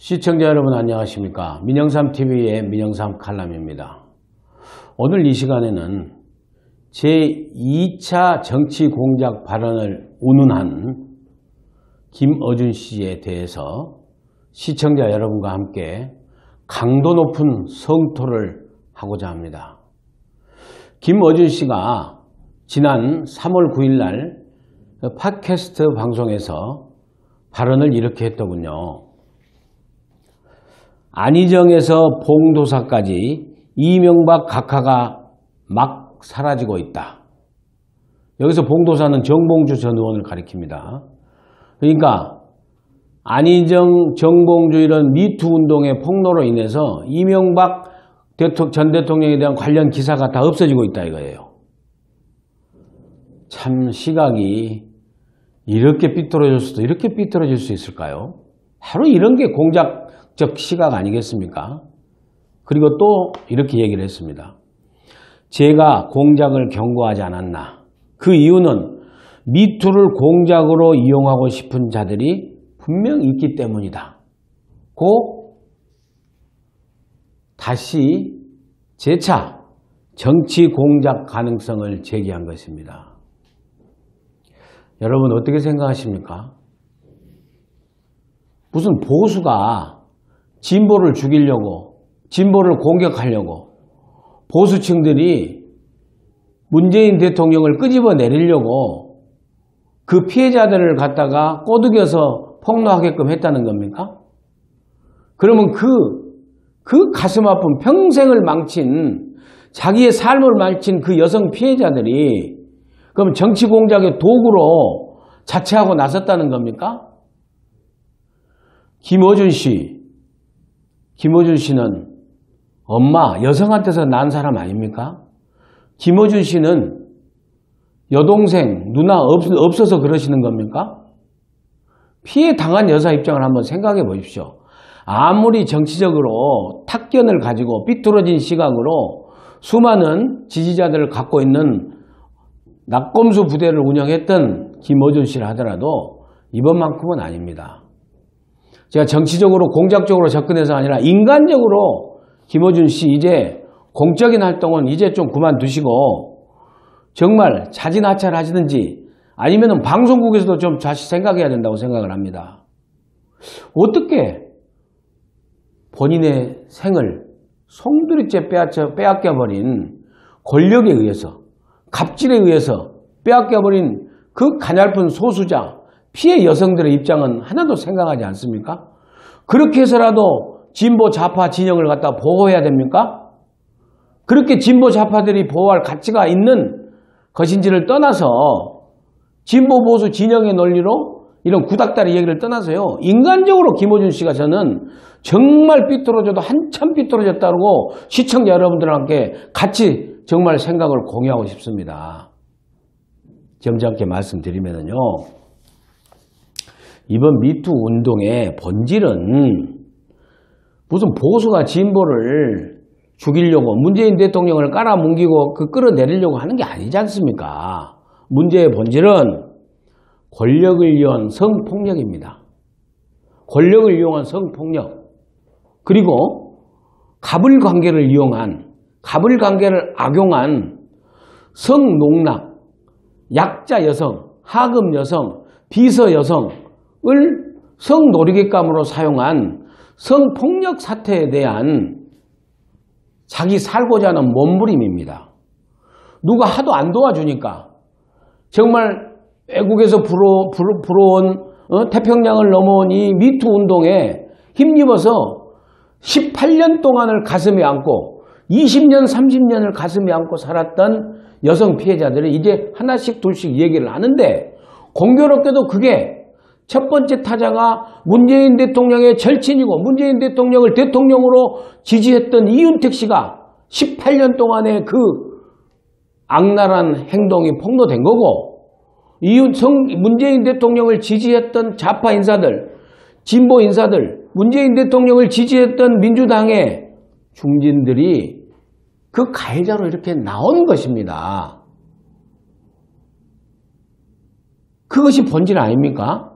시청자 여러분 안녕하십니까. 민영삼TV의 민영삼 칼럼입니다. 오늘 이 시간에는 제2차 정치 공작 발언을 운운한 김어준 씨에 대해서 시청자 여러분과 함께 강도 높은 성토를 하고자 합니다. 김어준 씨가 지난 3월 9일 날 팟캐스트 방송에서 발언을 이렇게 했더군요. 안희정에서 봉도사까지 이명박 각하가 막 사라지고 있다. 여기서 봉도사는 정봉주 전 의원을 가리킵니다. 그러니까 안희정, 정봉주 이런 미투 운동의 폭로로 인해서 이명박 전 대통령에 대한 관련 기사가 다 없어지고 있다 이거예요. 참 시각이 이렇게 삐뚤어질 수도 이렇게 삐뚤어질 수 있을까요? 바로 이런 게 공작적 시각 아니겠습니까? 그리고 또 이렇게 얘기를 했습니다. 제가 공작을 경고하지 않았나. 그 이유는 미투를 공작으로 이용하고 싶은 자들이 분명 있기 때문이다. 고 다시 재차 정치 공작 가능성을 제기한 것입니다. 여러분 어떻게 생각하십니까? 무슨 보수가 진보를 죽이려고, 진보를 공격하려고, 보수층들이 문재인 대통령을 끄집어내리려고 그 피해자들을 갖다가 꼬드겨서 폭로하게끔 했다는 겁니까? 그러면 그 가슴 아픈 평생을 망친, 자기의 삶을 망친 그 여성 피해자들이 그럼 정치 공작의 도구로 자처하고 나섰다는 겁니까? 김어준 씨는 엄마, 여성한테서 난 사람 아닙니까? 김어준 씨는 여동생, 누나 없어서 그러시는 겁니까? 피해 당한 여사 입장을 한번 생각해 보십시오. 아무리 정치적으로 탁견을 가지고 삐뚤어진 시각으로 수많은 지지자들을 갖고 있는 낙검수 부대를 운영했던 김어준 씨를 하더라도 이번만큼은 아닙니다. 제가 정치적으로 공작적으로 접근해서 아니라 인간적으로 김어준 씨 이제 공적인 활동은 이제 좀 그만두시고 정말 자진하차를 하시든지 아니면 방송국에서도 좀 다시 생각해야 된다고 생각을 합니다. 어떻게 본인의 생을 송두리째 빼앗겨버린 권력에 의해서, 갑질에 의해서 빼앗겨버린 그 가냘픈 소수자, 피해 여성들의 입장은 하나도 생각하지 않습니까? 그렇게 해서라도 진보 좌파 진영을 갖다 보호해야 됩니까? 그렇게 진보 좌파들이 보호할 가치가 있는 것인지를 떠나서 진보 보수 진영의 논리로 이런 구닥다리 얘기를 떠나서요. 인간적으로 김어준 씨가 저는 정말 삐뚤어져도 한참 삐뚤어졌다고 시청자 여러분들과 함께 같이 정말 생각을 공유하고 싶습니다. 점잖게 말씀드리면요. 이번 미투 운동의 본질은 무슨 보수가 진보를 죽이려고 문재인 대통령을 깔아뭉개고 끌어내리려고 하는 게 아니지 않습니까? 문제의 본질은 권력을 이용한 성폭력입니다. 권력을 이용한 성폭력, 그리고 갑을관계를 이용한, 갑을관계를 악용한 성농락, 약자 여성, 하급 여성, 비서 여성을 성놀이객감으로 사용한 성폭력 사태에 대한 자기 살고자 하는 몸부림입니다. 누가 하도 안 도와주니까 정말 외국에서 불어온 태평양을 넘어온 이 미투 운동에 힘입어서 18년 동안을 가슴에 안고 20년, 30년을 가슴에 안고 살았던 여성 피해자들이 이제 하나씩 둘씩 얘기를 하는데 공교롭게도 그게 첫 번째 타자가 문재인 대통령의 절친이고 문재인 대통령을 대통령으로 지지했던 이윤택 씨가 18년 동안의 그 악랄한 행동이 폭로된 거고 문재인 대통령을 지지했던 좌파 인사들, 진보 인사들, 문재인 대통령을 지지했던 민주당의 중진들이 그 가해자로 이렇게 나온 것입니다. 그것이 본질 아닙니까?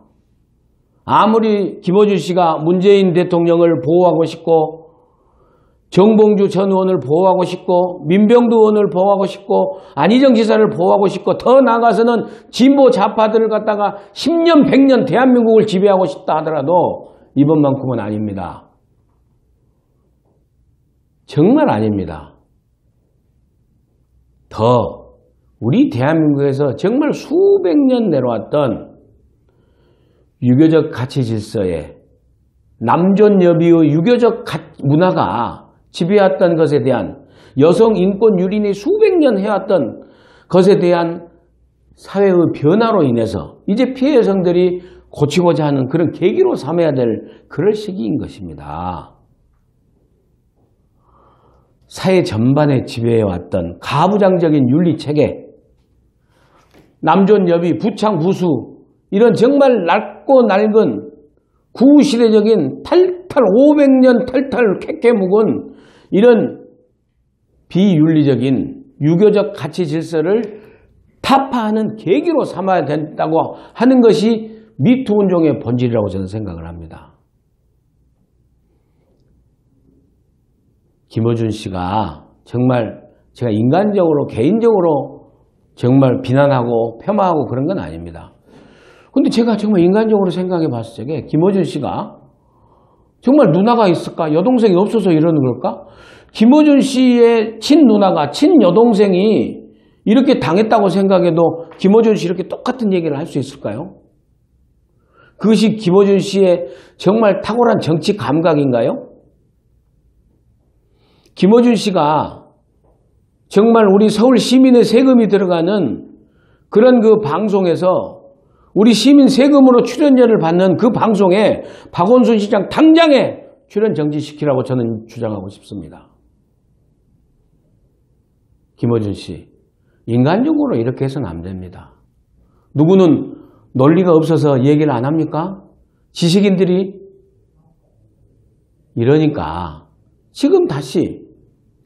아무리 김어준 씨가 문재인 대통령을 보호하고 싶고 정봉주 전 의원을 보호하고 싶고 민병두 의원을 보호하고 싶고 안희정 지사를 보호하고 싶고 더 나아가서는 진보 좌파들을 갖다가 10년 100년 대한민국을 지배하고 싶다 하더라도 이번만큼은 아닙니다. 정말 아닙니다. 더 우리 대한민국에서 정말 수백 년 내려왔던 유교적 가치 질서에 남존여비의 유교적 문화가 지배했던 것에 대한 여성 인권 유린이 수백 년 해왔던 것에 대한 사회의 변화로 인해서 이제 피해 여성들이 고치고자 하는 그런 계기로 삼아야 될 그럴 시기인 것입니다. 사회 전반에 지배해왔던 가부장적인 윤리체계, 남존여비, 부창부수 이런 정말 낡고 낡은 구시대적인 탈탈 500년 탈탈 캐캐 묵은 이런 비윤리적인 유교적 가치 질서를 타파하는 계기로 삼아야 된다고 하는 것이 미투 운동의 본질이라고 저는 생각을 합니다. 김어준 씨가 정말 제가 인간적으로 개인적으로 정말 비난하고 폄하하고 그런 건 아닙니다. 근데 제가 정말 인간적으로 생각해 봤을 적에 김어준 씨가 정말 누나가 있을까? 여동생이 없어서 이러는 걸까? 김어준 씨의 친누나가 친여동생이 이렇게 당했다고 생각해도 김어준 씨 이렇게 똑같은 얘기를 할 수 있을까요? 그것이 김어준 씨의 정말 탁월한 정치 감각인가요? 김어준 씨가 정말 우리 서울 시민의 세금이 들어가는 그런 그 방송에서 우리 시민 세금으로 출연료를 받는 그 방송에 박원순 시장 당장에 출연 정지시키라고 저는 주장하고 싶습니다. 김어준 씨, 인간적으로 이렇게 해서는 안 됩니다. 누구는 논리가 없어서 얘기를 안 합니까? 지식인들이. 이러니까 지금 다시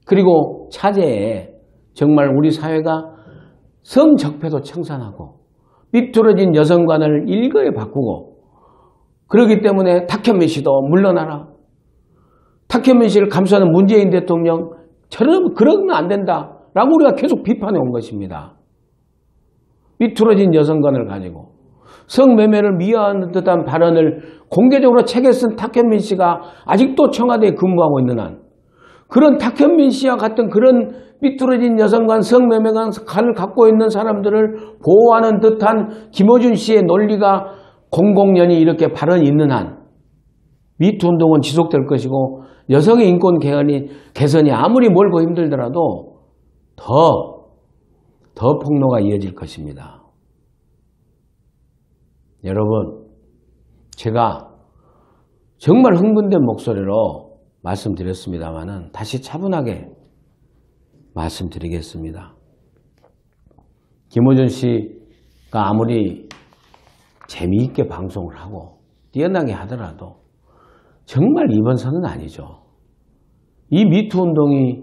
그리고 차제에 정말 우리 사회가 성적폐도 청산하고 삐뚤어진 여성관을 일거에 바꾸고 그렇기 때문에 탁현민 씨도 물러나라. 탁현민 씨를 감싸는 문재인 대통령처럼 그러면 안 된다라고 우리가 계속 비판해 온 것입니다. 삐뚤어진 여성관을 가지고 성매매를 미화하는 듯한 발언을 공개적으로 책에 쓴 탁현민 씨가 아직도 청와대에 근무하고 있는 한 그런 탁현민 씨와 같은 그런 삐뚤어진 여성관, 성매매관을 갖고 있는 사람들을 보호하는 듯한 김어준 씨의 논리가 공공연히 이렇게 발언이 있는 한 미투 운동은 지속될 것이고 여성의 인권 개선이 아무리 멀고 힘들더라도 더 폭로가 이어질 것입니다. 여러분, 제가 정말 흥분된 목소리로 말씀드렸습니다마는 다시 차분하게 말씀드리겠습니다. 김어준 씨가 아무리 재미있게 방송을 하고 뛰어나게 하더라도 정말 이번 선은 아니죠. 이 미투 운동이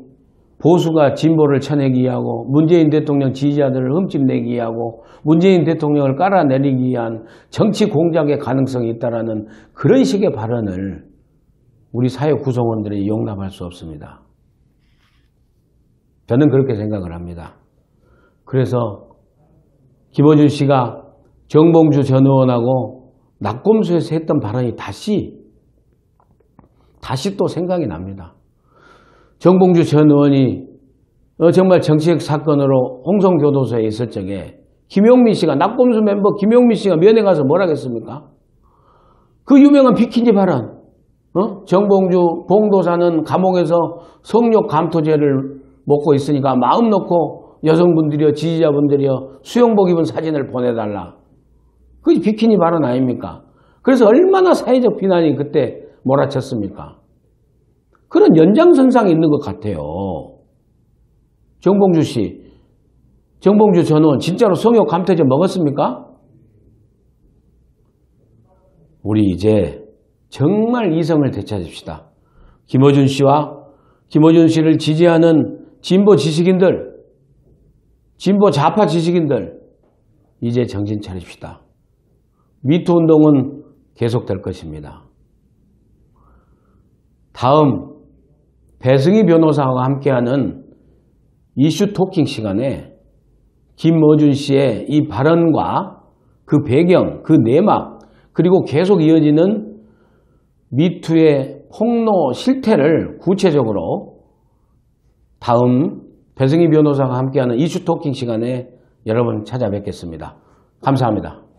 보수가 진보를 쳐내기 위하고 문재인 대통령 지지자들을 흠집내기 위하고 문재인 대통령을 깔아내리기 위한 정치 공작의 가능성이 있다는 그런 식의 발언을 우리 사회 구성원들이 용납할 수 없습니다. 저는 그렇게 생각을 합니다. 그래서 김어준 씨가 정봉주 전 의원하고 낙검수에서 했던 발언이 다시 또 생각이 납니다. 정봉주 전 의원이 정말 정치적 사건으로 홍성교도소에 있을 적에 김용민 씨가 낙검수 멤버 김용민 씨가 면회 가서 뭐라 했습니까? 그 유명한 비키니 발언. 정봉주 봉도사는 감옥에서 성욕 감토제를 먹고 있으니까 마음 놓고 여성분들이요 지지자분들이요 수영복 입은 사진을 보내달라. 그게 비키니 발언 아닙니까? 그래서 얼마나 사회적 비난이 그때 몰아쳤습니까? 그런 연장선상에 있는 것 같아요. 정봉주 씨, 정봉주 전 의원 진짜로 성욕 감토제 먹었습니까? 우리 이제 정말 이성을 되찾읍시다. 김어준 씨와 김어준 씨를 지지하는 진보 지식인들, 진보 좌파 지식인들 이제 정신 차립시다. 미투 운동은 계속될 것입니다. 다음 배승희 변호사와 함께하는 이슈 토킹 시간에 김어준 씨의 이 발언과 그 배경, 그 내막, 그리고 계속 이어지는 미투의 폭로 실태를 구체적으로 다음 배승희 변호사가 함께하는 이슈 토킹 시간에 여러분 찾아뵙겠습니다. 감사합니다.